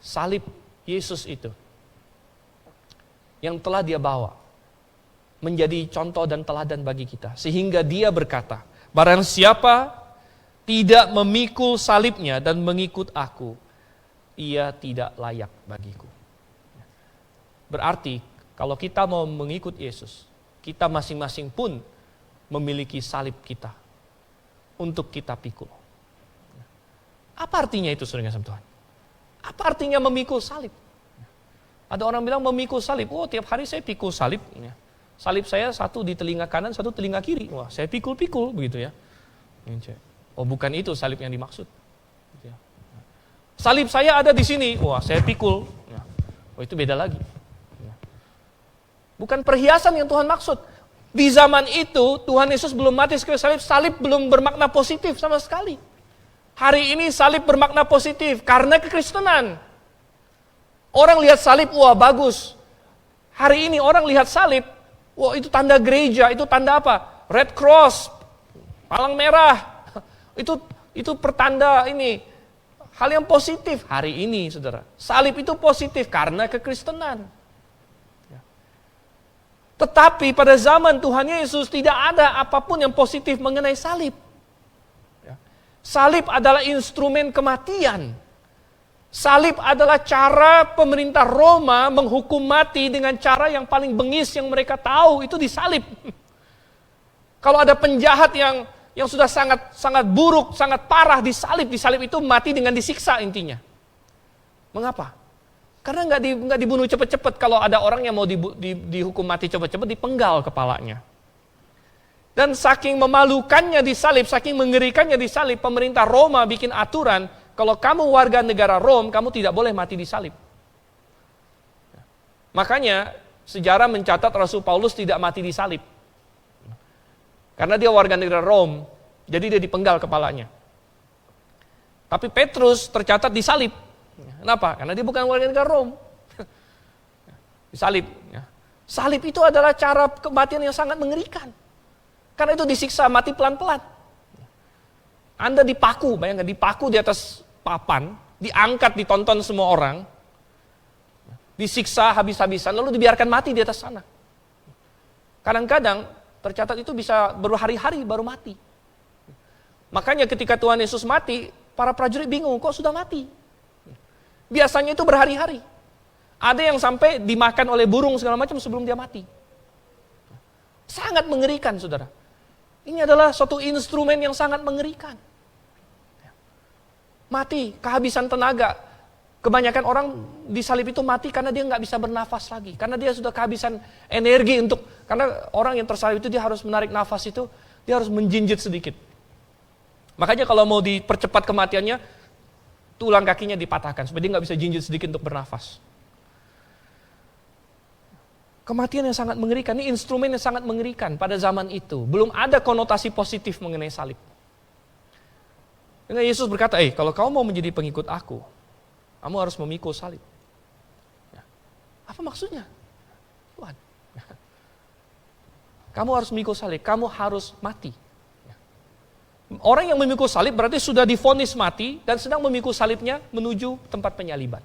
salib Yesus itu yang telah dia bawa menjadi contoh dan teladan bagi kita. Sehingga dia berkata, barang siapa tidak memikul salibnya dan mengikut aku, ia tidak layak bagiku. Berarti, kalau kita mau mengikut Yesus, kita masing-masing pun memiliki salib kita untuk kita pikul. Apa artinya itu, saudara kasih Tuhan? Apa artinya memikul salib? Ada orang bilang memikul salib, tiap hari saya pikul salib. Salib saya satu di telinga kanan, satu telinga kiri. Wah, saya pikul-pikul begitu ya. Bukan itu salib yang dimaksud. Salib saya ada di sini, wah saya pikul. Itu beda lagi. Bukan perhiasan yang Tuhan maksud. Di zaman itu, Tuhan Yesus belum mati sekali salib, salib belum bermakna positif sama sekali. Hari ini salib bermakna positif karena kekristenan. Orang lihat salib, wah bagus. Hari ini orang lihat salib, wah itu tanda gereja, itu tanda apa? Red Cross, palang merah. Itu pertanda ini, hal yang positif. Hari ini, saudara, salib itu positif karena kekristenan. Tetapi pada zaman Tuhan Yesus tidak ada apapun yang positif mengenai salib. Salib adalah instrumen kematian. Salib adalah cara pemerintah Roma menghukum mati dengan cara yang paling bengis yang mereka tahu, itu disalib. Kalau ada penjahat yang sudah sangat buruk, sangat parah, disalib itu mati dengan disiksa intinya. Mengapa? Karena nggak dibunuh cepat-cepat. Kalau ada orang yang mau dihukum mati cepat-cepat, dipenggal kepalanya. Dan saking memalukannya disalib, saking mengerikannya disalib, pemerintah Roma bikin aturan, kalau kamu warga negara Rom, kamu tidak boleh mati disalib. Makanya sejarah mencatat Rasul Paulus tidak mati disalib. Karena dia warga negara Rom, jadi dia dipenggal kepalanya. Tapi Petrus tercatat disalib. Kenapa? Karena dia bukan warga negara Rom. Disalib. Salib itu adalah cara kematian yang sangat mengerikan. Karena itu disiksa mati pelan-pelan. Anda dipaku, bayangkan dipaku di atas papan, diangkat, ditonton semua orang, disiksa habis-habisan, lalu dibiarkan mati di atas sana. Kadang-kadang tercatat itu bisa berhari-hari baru mati. Makanya ketika Tuhan Yesus mati, para prajurit bingung, kok sudah mati? Biasanya itu berhari-hari. Ada yang sampai dimakan oleh burung segala macam sebelum dia mati. Sangat mengerikan, saudara. Ini adalah suatu instrumen yang sangat mengerikan. Mati, kehabisan tenaga. Kebanyakan orang disalib itu mati karena dia nggak bisa bernafas lagi. Karena dia sudah kehabisan energi karena orang yang tersalib itu dia harus menarik nafas itu, dia harus menjinjit sedikit. Makanya kalau mau dipercepat kematiannya, tulang kakinya dipatahkan supaya dia nggak bisa jinjit sedikit untuk bernafas. Kematian yang sangat mengerikan, ini instrumen yang sangat mengerikan pada zaman itu. Belum ada konotasi positif mengenai salib. Dengan Yesus berkata, kalau kamu mau menjadi pengikut aku, kamu harus memikul salib. Apa maksudnya? Tuhan. Kamu harus memikul salib, kamu harus mati. Orang yang memikul salib berarti sudah divonis mati dan sedang memikul salibnya menuju tempat penyaliban.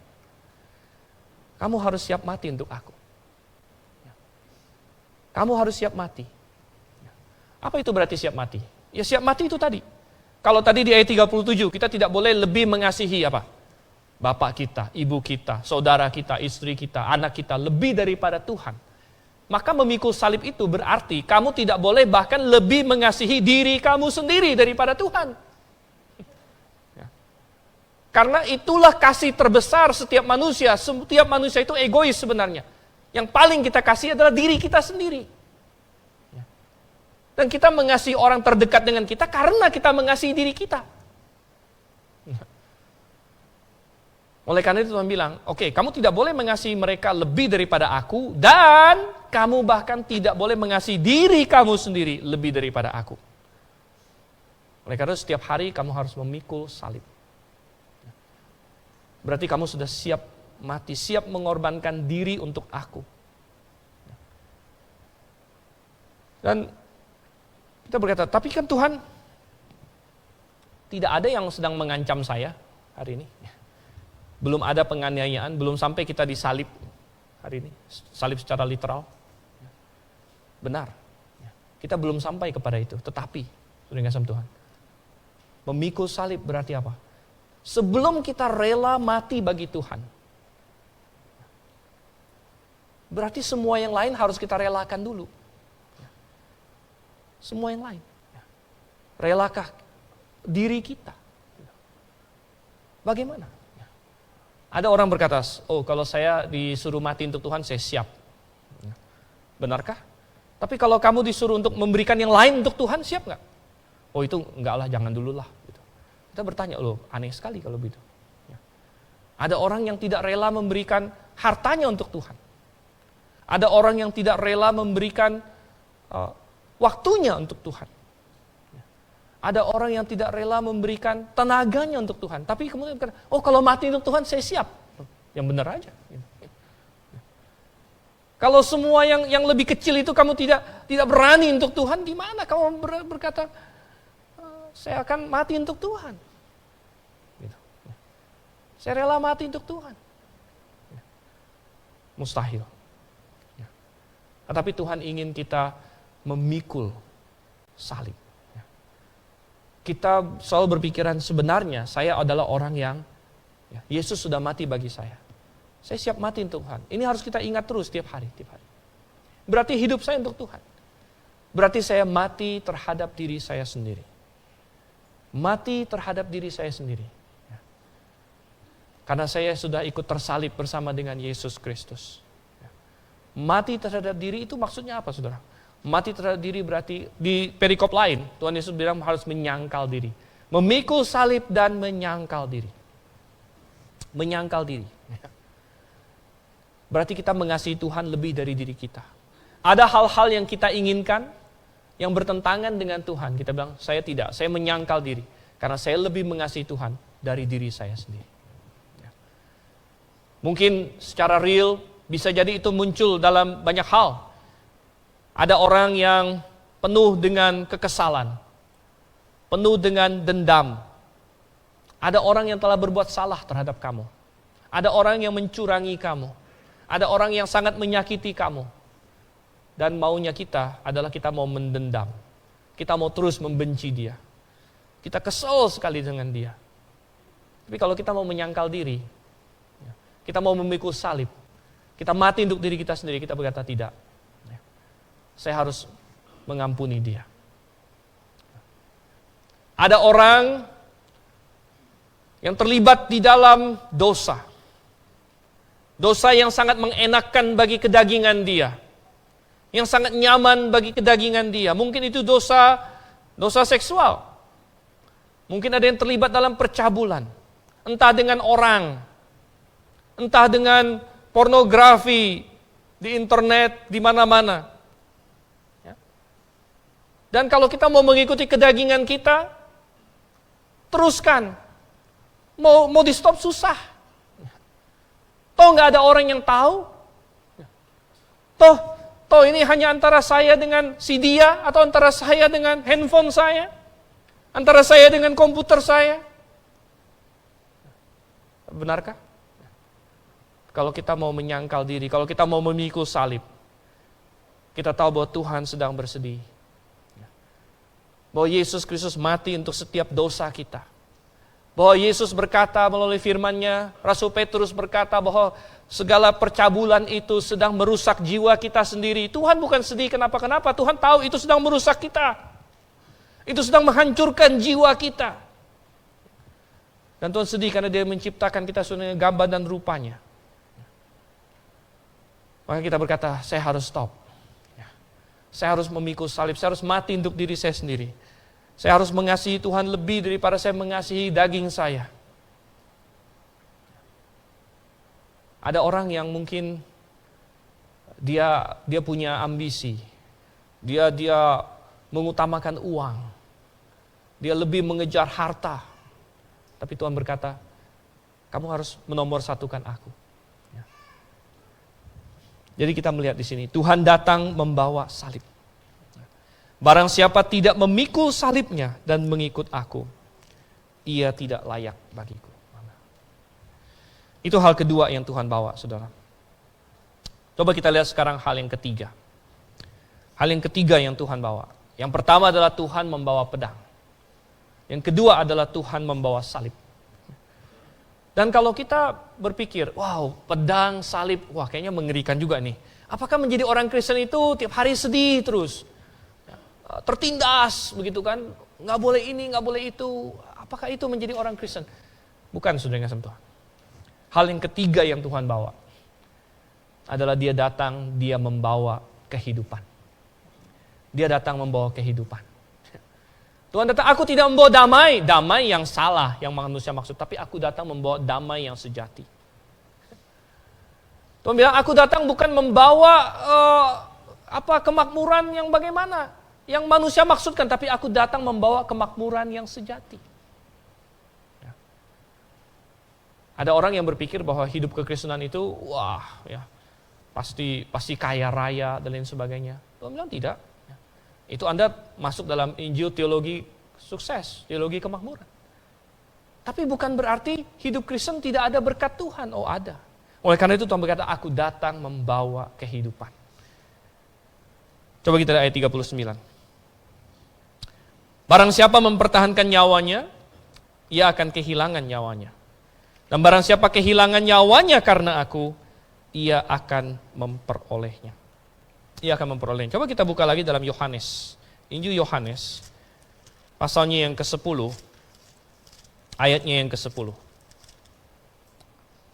Kamu harus siap mati untuk aku. Kamu harus siap mati. Apa itu berarti siap mati? Ya siap mati itu tadi. Kalau tadi di ayat 37, kita tidak boleh lebih mengasihi apa? Bapak kita, ibu kita, saudara kita, istri kita, anak kita, lebih daripada Tuhan. Maka memikul salib itu berarti kamu tidak boleh bahkan lebih mengasihi diri kamu sendiri daripada Tuhan. Karena itulah kasih terbesar setiap manusia. Setiap manusia itu egois sebenarnya. Yang paling kita kasih adalah diri kita sendiri. Dan kita mengasihi orang terdekat dengan kita karena kita mengasihi diri kita. Oleh karena itu Tuhan bilang, oke, kamu tidak boleh mengasihi mereka lebih daripada aku, dan kamu bahkan tidak boleh mengasihi diri kamu sendiri lebih daripada aku. Oleh karena itu setiap hari kamu harus memikul salib. Berarti kamu sudah siap mati, siap mengorbankan diri untuk aku. Dan kita berkata, tapi kan Tuhan, tidak ada yang sedang mengancam saya hari ini. Belum ada penganiayaan, belum sampai kita disalib hari ini. Salib secara literal. Benar. Kita belum sampai kepada itu. Tetapi, sudah ngasih Tuhan, memikul salib berarti apa? Sebelum kita rela mati bagi Tuhan, berarti semua yang lain harus kita relakan dulu. Semua yang lain. Relakah diri kita? Bagaimana? Ada orang berkata, kalau saya disuruh mati untuk Tuhan, saya siap. Benarkah? Tapi kalau kamu disuruh untuk memberikan yang lain untuk Tuhan, siap nggak? Itu enggak lah, jangan dulu lah. Kita bertanya, aneh sekali kalau begitu. Ada orang yang tidak rela memberikan hartanya untuk Tuhan. Ada orang yang tidak rela memberikan waktunya untuk Tuhan. Ada orang yang tidak rela memberikan tenaganya untuk Tuhan. Tapi kemudian berkata, kalau mati untuk Tuhan saya siap. Yang benar aja. Kalau semua yang lebih kecil itu kamu tidak berani untuk Tuhan, gimana kamu berkata, saya akan mati untuk Tuhan. Saya rela mati untuk Tuhan. Mustahil. Tetapi Tuhan ingin kita memikul salib. Kita selalu berpikiran sebenarnya saya adalah orang yang Yesus sudah mati bagi saya. Saya siap mati untuk Tuhan. Ini harus kita ingat terus tiap hari. Berarti hidup saya untuk Tuhan. Berarti saya mati terhadap diri saya sendiri. Mati terhadap diri saya sendiri. Karena saya sudah ikut tersalib bersama dengan Yesus Kristus. Mati terhadap diri itu maksudnya apa, saudara? Mati terhadap diri berarti di perikop lain, Tuhan Yesus bilang harus menyangkal diri. Memikul salib dan menyangkal diri. Menyangkal diri. Berarti kita mengasihi Tuhan lebih dari diri kita. Ada hal-hal yang kita inginkan, yang bertentangan dengan Tuhan. Kita bilang, saya tidak, saya menyangkal diri. Karena saya lebih mengasihi Tuhan dari diri saya sendiri. Mungkin secara real, bisa jadi itu muncul dalam banyak hal. Ada orang yang penuh dengan kekesalan, penuh dengan dendam. Ada orang yang telah berbuat salah terhadap kamu. Ada orang yang mencurangi kamu. Ada orang yang sangat menyakiti kamu. Dan maunya kita adalah kita mau mendendam. Kita mau terus membenci dia. Kita kesal sekali dengan dia. Tapi kalau kita mau menyangkal diri, kita mau memikul salib, kita mati untuk diri kita sendiri, kita berkata tidak. Saya harus mengampuni dia. Ada orang yang terlibat di dalam dosa. Dosa yang sangat mengenakkan bagi kedagingan dia. Yang sangat nyaman bagi kedagingan dia. Mungkin itu dosa seksual. Mungkin ada yang terlibat dalam percabulan. Entah dengan orang, entah dengan pornografi di internet, di mana-mana. Dan kalau kita mau mengikuti kedagingan kita, teruskan. Mau di stop susah. Toh nggak ada orang yang tahu. Toh ini hanya antara saya dengan si dia, atau antara saya dengan handphone saya, antara saya dengan komputer saya. Benarkah? Kalau kita mau menyangkal diri, kalau kita mau memikul salib, kita tahu bahwa Tuhan sedang bersedih. Bahwa Yesus Kristus mati untuk setiap dosa kita. Bahwa Yesus berkata melalui firman-Nya, Rasul Petrus berkata bahwa segala percabulan itu sedang merusak jiwa kita sendiri. Tuhan bukan sedih kenapa-kenapa, Tuhan tahu itu sedang merusak kita. Itu sedang menghancurkan jiwa kita. Dan Tuhan sedih karena Dia menciptakan kita sesuai gambar dan rupanya. Maka kita berkata, saya harus stop. Saya harus memikul salib, saya harus mati untuk diri saya sendiri. Saya harus mengasihi Tuhan lebih daripada saya mengasihi daging saya. Ada orang yang mungkin dia punya ambisi. Dia mengutamakan uang. Dia lebih mengejar harta. Tapi Tuhan berkata, kamu harus menomorsatukan aku. Jadi kita melihat di sini, Tuhan datang membawa salib. Barang siapa tidak memikul salibnya dan mengikut aku, ia tidak layak bagiku. Itu hal kedua yang Tuhan bawa, saudara. Coba kita lihat sekarang hal yang ketiga. Hal yang ketiga yang Tuhan bawa. Yang pertama adalah Tuhan membawa pedang. Yang kedua adalah Tuhan membawa salib. Dan kalau kita berpikir, wow, pedang, salib, wah kayaknya mengerikan juga nih. Apakah menjadi orang Kristen itu tiap hari sedih terus? Tertindas, begitu kan? Nggak boleh ini, nggak boleh itu. Apakah itu menjadi orang Kristen? Bukan, saudara yang kasih Tuhan. Hal yang ketiga yang Tuhan bawa adalah Dia datang, Dia membawa kehidupan. Dia datang membawa kehidupan. Tuhan datang, aku tidak membawa damai yang salah, yang manusia maksud, tapi aku datang membawa damai yang sejati. Tuhan bilang, aku datang bukan membawa kemakmuran yang bagaimana, yang manusia maksudkan, tapi aku datang membawa kemakmuran yang sejati. Ada orang yang berpikir bahwa hidup kekristenan itu, wah, ya, pasti kaya raya dan lain sebagainya. Tuhan bilang tidak. Itu Anda masuk dalam Injil teologi sukses, teologi kemakmuran. Tapi bukan berarti hidup Kristen tidak ada berkat Tuhan. Oh ada. Oleh karena itu Tuhan berkata, aku datang membawa kehidupan. Coba kita lihat ayat 39. Barang siapa mempertahankan nyawanya, ia akan kehilangan nyawanya. Dan barang siapa kehilangan nyawanya karena aku, ia akan memperolehnya. Ia akan memperolehnya. Coba kita buka lagi dalam Yohanes. Injil Yohanes, pasalnya yang ke-10, ayatnya yang ke-10.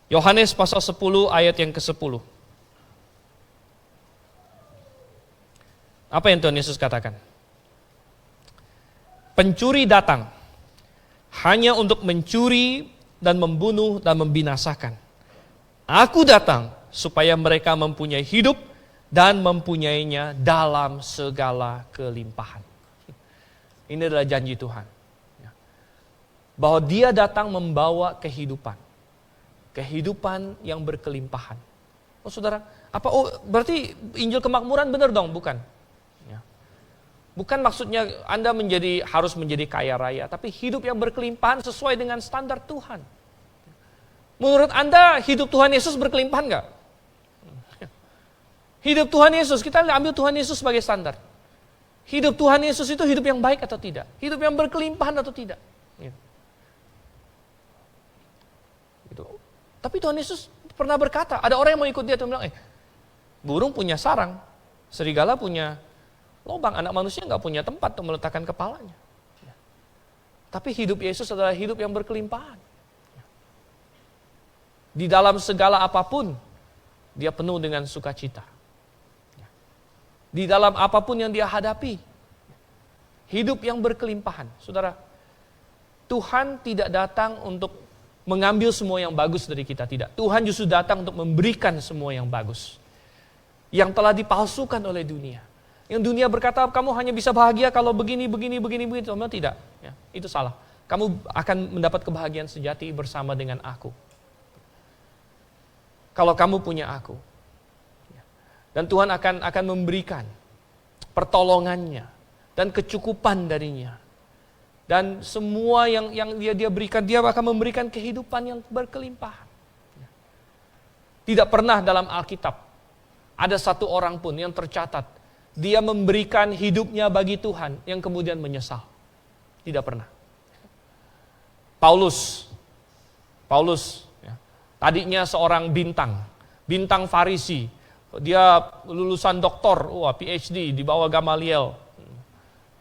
Yohanes pasal 10 ayat yang ke-10. Apa yang Tuhan Yesus katakan? Pencuri datang hanya untuk mencuri dan membunuh dan membinasakan. Aku datang supaya mereka mempunyai hidup dan mempunyainya dalam segala kelimpahan. Ini adalah janji Tuhan. Bahwa Dia datang membawa kehidupan. Kehidupan yang berkelimpahan. Oh saudara, berarti Injil kemakmuran benar dong? Bukan. Bukan maksudnya Anda harus menjadi kaya raya, tapi hidup yang berkelimpahan sesuai dengan standar Tuhan. Menurut Anda hidup Tuhan Yesus berkelimpahan enggak? Hidup Tuhan Yesus, kita ambil Tuhan Yesus sebagai standar. Hidup Tuhan Yesus itu hidup yang baik atau tidak? Hidup yang berkelimpahan atau tidak? Gitu. Tapi Tuhan Yesus pernah berkata, ada orang yang mau ikut Dia, Tuhan bilang, burung punya sarang, serigala punya lubang, anak manusia nggak punya tempat untuk meletakkan kepalanya. Tapi hidup Yesus adalah hidup yang berkelimpahan. Di dalam segala apapun, Dia penuh dengan sukacita. Di dalam apapun yang Dia hadapi, hidup yang berkelimpahan. Saudara, Tuhan tidak datang untuk mengambil semua yang bagus dari kita, tidak. Tuhan justru datang untuk memberikan semua yang bagus. Yang telah dipalsukan oleh dunia. Yang dunia berkata, kamu hanya bisa bahagia kalau begini. Memang tidak. Itu salah. Kamu akan mendapat kebahagiaan sejati bersama dengan aku. Kalau kamu punya aku. Dan Tuhan akan memberikan pertolongannya dan kecukupan darinya. Dan semua yang dia berikan, Dia akan memberikan kehidupan yang berkelimpahan. Tidak pernah dalam Alkitab ada satu orang pun yang tercatat dia memberikan hidupnya bagi Tuhan yang kemudian menyesal. Tidak pernah. Paulus, tadinya seorang bintang Farisi. Dia lulusan doktor, PhD di bawah Gamaliel.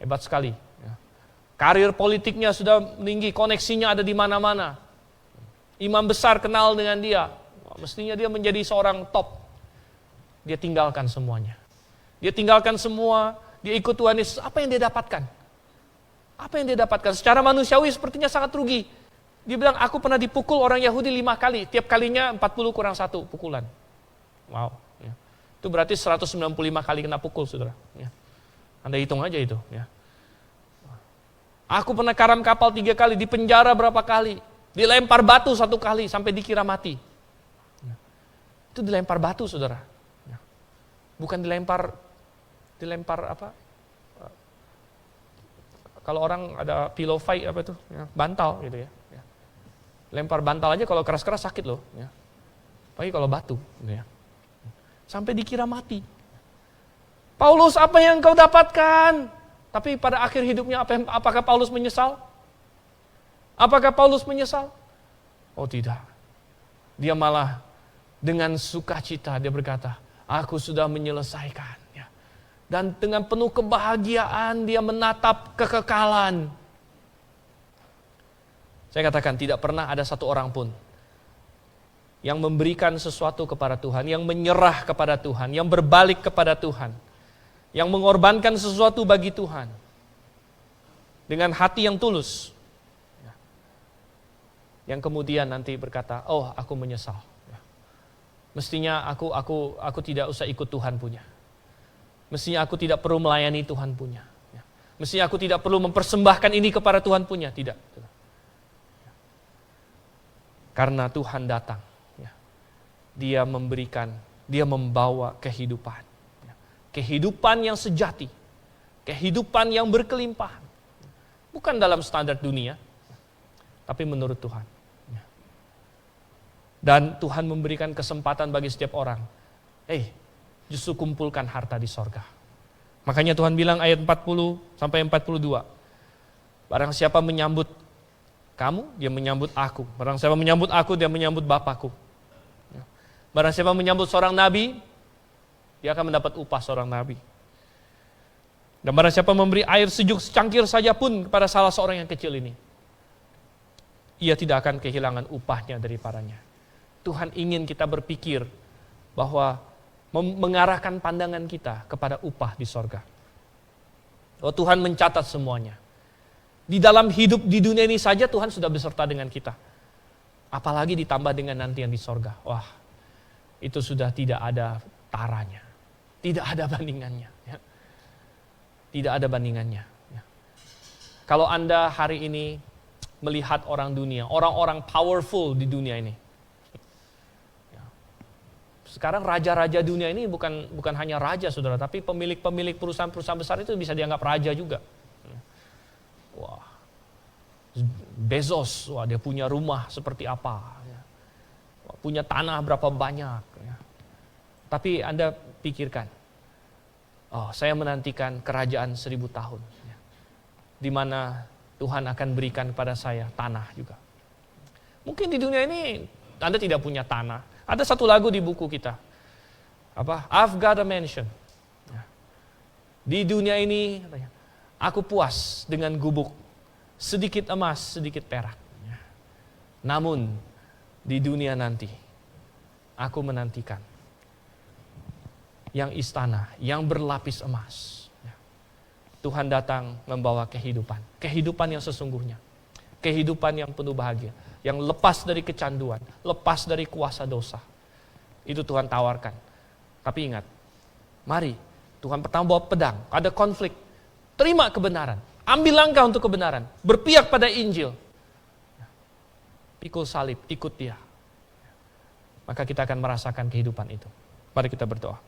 Hebat sekali. Karir politiknya sudah meninggi, koneksinya ada di mana-mana. Imam besar kenal dengan dia. Mestinya dia menjadi seorang top. Dia tinggalkan semuanya. Dia tinggalkan semua, dia ikut Tuhan Yesus. Apa yang dia dapatkan? Apa yang dia dapatkan? Secara manusiawi sepertinya sangat rugi. Dia bilang, aku pernah dipukul orang Yahudi 5 kali. Tiap kalinya 40 kurang 1 pukulan. Wow. Itu berarti 195 kali kena pukul, saudara. Anda hitung aja itu. Aku pernah karam kapal 3 kali, di penjara berapa kali. Dilempar batu 1 kali sampai dikira mati. Itu dilempar batu, saudara. Bukan dilempar apa? Kalau orang ada pillow fight apa itu? Bantal gitu ya. Lempar bantal aja kalau keras-keras sakit loh. Apalagi kalau batu. Gitu ya. Sampai dikira mati. Paulus, apa yang kau dapatkan? Tapi pada akhir hidupnya apakah Paulus menyesal? Apakah Paulus menyesal? Oh tidak. Dia malah dengan sukacita dia berkata, aku sudah menyelesaikan. Dan dengan penuh kebahagiaan dia menatap kekekalan. Saya katakan tidak pernah ada satu orang pun yang memberikan sesuatu kepada Tuhan, yang menyerah kepada Tuhan, yang berbalik kepada Tuhan, yang mengorbankan sesuatu bagi Tuhan dengan hati yang tulus, yang kemudian nanti berkata, oh aku menyesal. Mestinya aku tidak usah ikut Tuhan punya. Mestinya aku tidak perlu melayani Tuhan punya. Mestinya aku tidak perlu mempersembahkan ini kepada Tuhan punya. Tidak. Karena Tuhan datang. Dia memberikan, Dia membawa kehidupan. Kehidupan yang sejati. Kehidupan yang berkelimpahan. Bukan dalam standar dunia, tapi menurut Tuhan. Dan Tuhan memberikan kesempatan bagi setiap orang. Justru kumpulkan harta di sorga. Makanya Tuhan bilang ayat 40 sampai 42. Barang siapa menyambut kamu, dia menyambut aku. Barang siapa menyambut aku, dia menyambut Bapakku. Barang siapa menyambut seorang nabi, dia akan mendapat upah seorang nabi. Dan barang siapa memberi air sejuk secangkir saja pun kepada salah seorang yang kecil ini, ia tidak akan kehilangan upahnya daripadanya. Tuhan ingin kita berpikir bahwa mengarahkan pandangan kita kepada upah di sorga. Oh, Tuhan mencatat semuanya. Di dalam hidup di dunia ini saja Tuhan sudah beserta dengan kita. Apalagi ditambah dengan nanti yang di sorga. Wah, itu sudah tidak ada taranya. Tidak ada bandingannya. Ya. Tidak ada bandingannya. Ya. Kalau Anda hari ini melihat orang dunia, orang-orang powerful di dunia ini. Ya. Sekarang raja-raja dunia ini bukan hanya raja, saudara, tapi pemilik-pemilik perusahaan-perusahaan besar itu bisa dianggap raja juga. Wah, Bezos, wah dia punya rumah seperti apa, ya. Punya tanah berapa banyak. Ya. Tapi Anda pikirkan, oh saya menantikan kerajaan 1000 tahun, ya. Di mana Tuhan akan berikan kepada saya tanah juga. Mungkin di dunia ini Anda tidak punya tanah. Ada satu lagu di buku kita, apa? I've got a mansion. Ya. Di dunia ini, aku puas dengan gubuk, sedikit emas, sedikit perak. Namun, di dunia nanti, aku menantikan yang istana, yang berlapis emas. Tuhan datang membawa kehidupan. Kehidupan yang sesungguhnya. Kehidupan yang penuh bahagia. Yang lepas dari kecanduan, lepas dari kuasa dosa. Itu Tuhan tawarkan. Tapi ingat, mari, Tuhan pertama bawa pedang, ada konflik. Terima kebenaran, ambil langkah untuk kebenaran, berpihak pada Injil. Pikul salib, ikut dia. Maka kita akan merasakan kehidupan itu. Mari kita berdoa.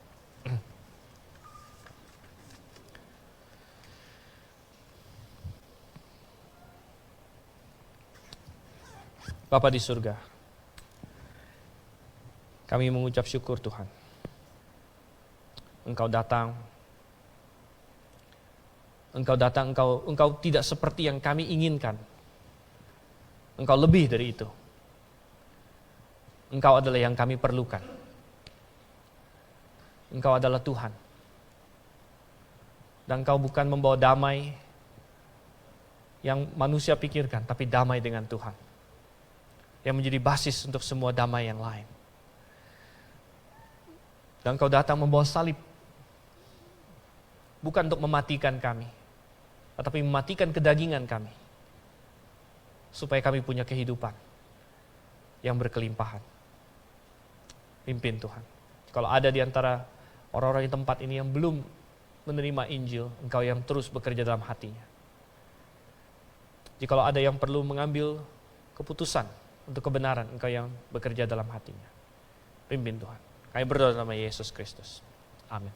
Bapa di surga, kami mengucap syukur Tuhan. Engkau datang, Engkau tidak seperti yang kami inginkan. Engkau lebih dari itu. Engkau adalah yang kami perlukan. Engkau adalah Tuhan. Dan Engkau bukan membawa damai yang manusia pikirkan, tapi damai dengan Tuhan. Yang menjadi basis untuk semua damai yang lain. Dan Engkau datang membawa salib. Bukan untuk mematikan kami, tetapi mematikan kedagingan kami. Supaya kami punya kehidupan yang berkelimpahan. Pimpin Tuhan. Kalau ada di antara orang-orang di tempat ini yang belum menerima Injil, Engkau yang terus bekerja dalam hatinya. Jikalau ada yang perlu mengambil keputusan untuk kebenaran, Engkau yang bekerja dalam hatinya. Pimpin Tuhan. Kami berdoa dalam nama Yesus Kristus. Amin.